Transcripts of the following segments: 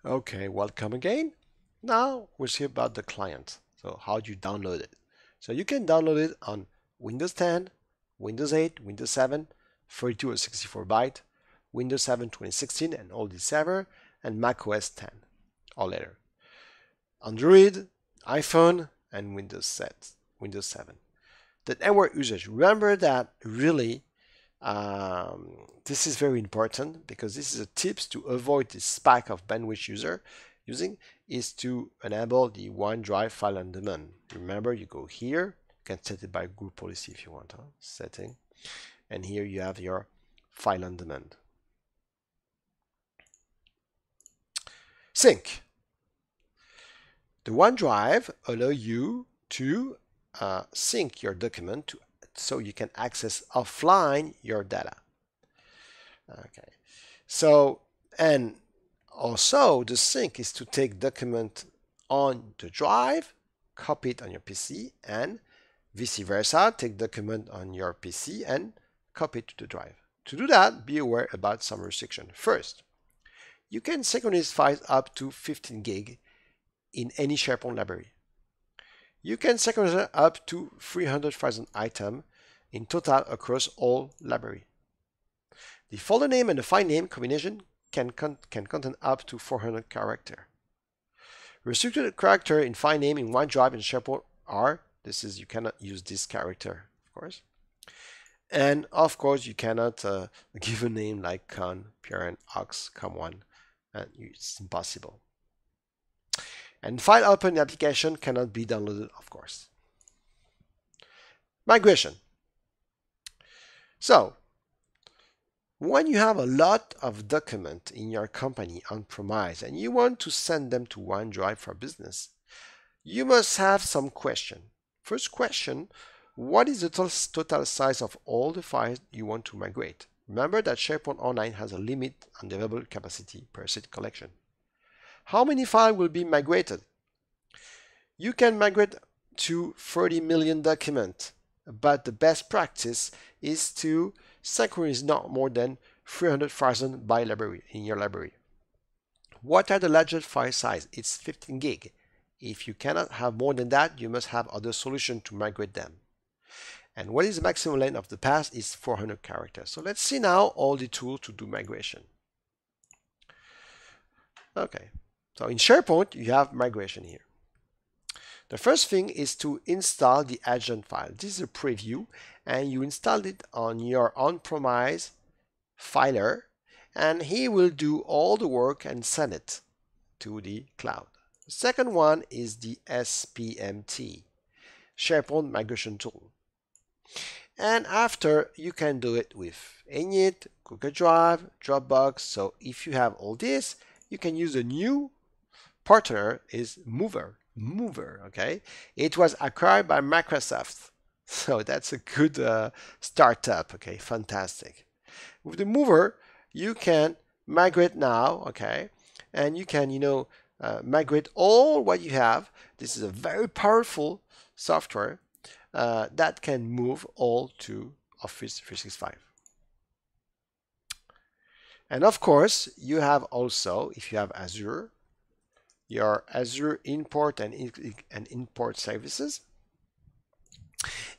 Okay, welcome again. Now we'll see about the client. So how do you download it? So you can download it on Windows 10, Windows 8, Windows 7, 32 or 64 byte, Windows 7 2016 and all these server, and Mac OS 10 or later. Android, iPhone, and Windows 7. The network usage. Remember that really this is very important because this is a tips to avoid this spike of bandwidth user using is to enable the OneDrive file on demand. Remember, you go here, you can set it by group policy if you want, setting, and here you have your file on demand. Sync. The OneDrive allow you to sync your document so you can access offline your data. Okay, so and also the sync is to take document on the drive, copy it on your PC, and vice versa, take document on your PC and copy it to the drive. To do that, be aware about some restriction. First, you can synchronize files up to 15 gig in any SharePoint library. You can synchronize up to 300,000 items in total across all library. The folder name and the file name combination can contain up to 400 characters. Restricted character in file name in OneDrive and SharePoint are, you cannot use this character, of course. And of course, you cannot give a name like con, parent, ox, com1, and it's impossible. And file open application cannot be downloaded, of course. Migration. So, when you have a lot of documents in your company on-premise and you want to send them to OneDrive for business, you must have some question. First question, what is the total size of all the files you want to migrate? Remember that SharePoint Online has a limit on the available capacity per seat collection. How many files will be migrated? You can migrate to 30 million documents, but the best practice is to synchronize not more than 300,000 by library in your library. What are the largest file size? It's 15 gig. If you cannot have more than that, you must have other solution to migrate them. And what is the maximum length of the path is 400 characters. So let's see now all the tools to do migration. Okay, so in SharePoint, you have migration here. The first thing is to install the agent file. This is a preview, and you install it on your on-premise filer, and he will do all the work and send it to the cloud. The second one is the SPMT, SharePoint Migration Tool. And after, you can do it with Init, Google Drive, Dropbox. So if you have all this, you can use a new partner is Mover, okay? It was acquired by Microsoft. So that's a good startup, okay? Fantastic. With the Mover, you can migrate now, okay? And you can, migrate all what you have. This is a very powerful software that can move all to Office 365. And of course, you have also, if you have Azure, your Azure import and import services.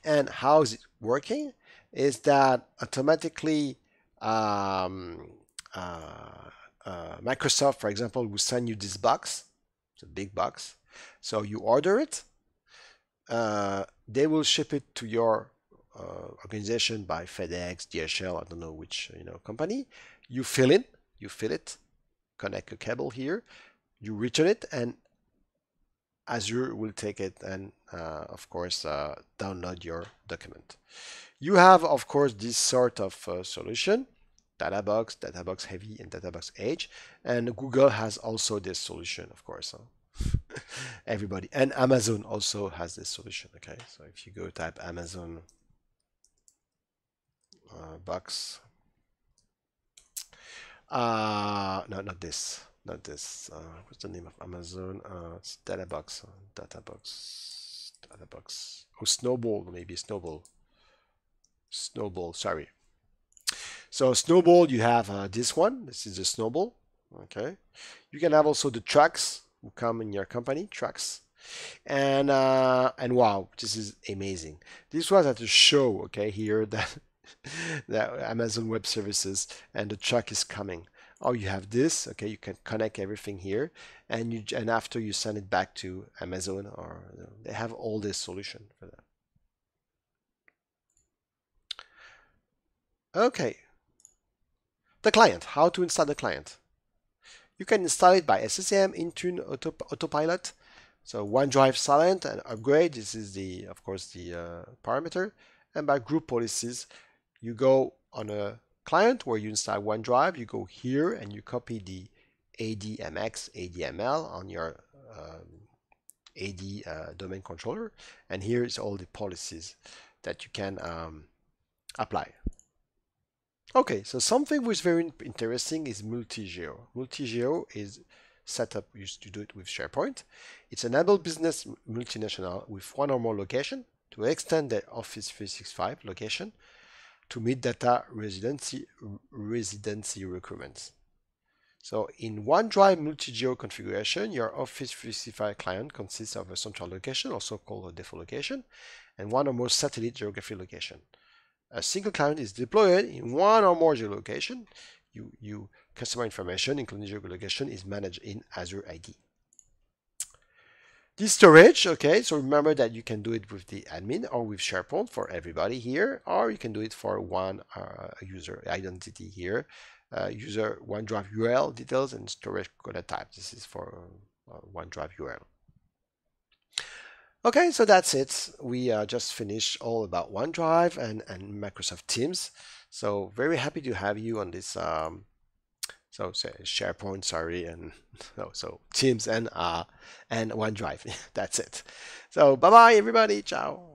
And how is it working? Is that automatically Microsoft, for example, will send you this box. It's a big box. So you order it. They will ship it to your organization by FedEx, DHL, I don't know which company. You fill it, connect a cable here, you return it, and Azure will take it and of course download your document. You have of course this sort of solution, Databox, Databox Heavy, and Databox Edge, and Google has also this solution, of course. Everybody, and Amazon also has this solution. Okay, so if you go type Amazon box, no, not this. What's the name of Amazon? It's Databox. Oh, Snowball, maybe Snowball. Sorry. So Snowball, you have this one. This is a Snowball. Okay, you can have also the trucks who come in your company, trucks, and wow, this is amazing. This was at a show, okay, here that that Amazon Web Services, and the truck is coming. Oh, you have this, okay, you can connect everything here, and after you send it back to Amazon, or they have all this solution for that. Okay, the client, how to install the client. You can install it by SSM, Intune, Autopilot. So OneDrive silent and upgrade. This is the, of course, the parameter. And by group policies, you go on a client where you install OneDrive. You go here and you copy the ADMX, ADML on your AD domain controller. And here is all the policies that you can apply. Okay, so something which is very interesting is multi-geo. Multi-geo is set up, used to do it with SharePoint. It's enabled business multinational with one or more location to extend their Office 365 location to meet data residency requirements. So in OneDrive multi-geo configuration, your Office 365 client consists of a central location, also called a default location, and one or more satellite geography location. A single client is deployed in one or more geolocation. Customer information, including geolocation, is managed in Azure AD. This storage, okay, so remember that you can do it with the admin or with SharePoint for everybody here, or you can do it for one user identity here. User OneDrive URL details and storage quota type. This is for OneDrive URL. Okay, so that's it. We just finished all about OneDrive and Microsoft Teams. So very happy to have you on this. So SharePoint, sorry, and so Teams and OneDrive. That's it. So bye bye everybody. Ciao.